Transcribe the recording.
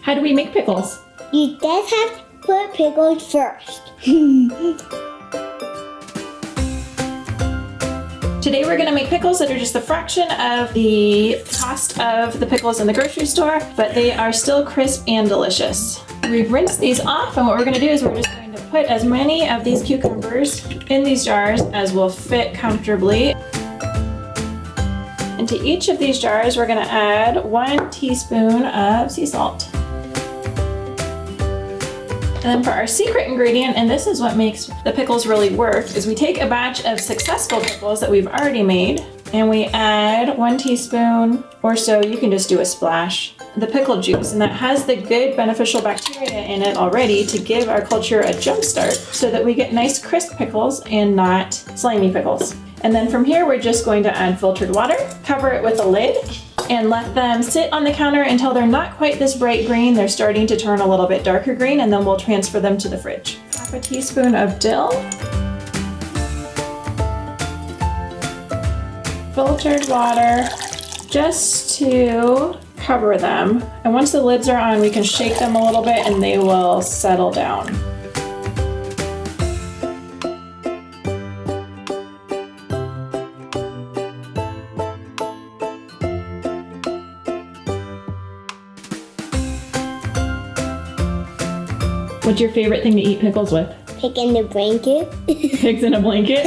How do we make pickles? You just have to put pickles first. Today we're going to make pickles that are just a fraction of the cost of the pickles in the grocery store, but they are still crisp and delicious. We've rinsed these off, and what we're going to do is we're just going to put as many of these cucumbers in these jars as will fit comfortably. Into each of these jars we're going to add 1 teaspoon of sea salt. And then for our secret ingredient, and this is what makes the pickles really work, is we take a batch of successful pickles that we've already made and we add 1 teaspoon or so, you can just do a splash, the pickle juice, and that has the good beneficial bacteria in it already to give our culture a jump start so that we get nice crisp pickles and not slimy pickles. And then from here we're just going to add filtered water, cover it with a lid, and let them sit on the counter until they're not quite this bright green. They're starting to turn a little bit darker green, and then we'll transfer them to the fridge. Half a teaspoon of dill, filtered water, just to cover them. And once the lids are on, we can shake them a little bit and they will settle down. What's your favorite thing to eat pickles with? Pick in the blanket. Pigs in a blanket?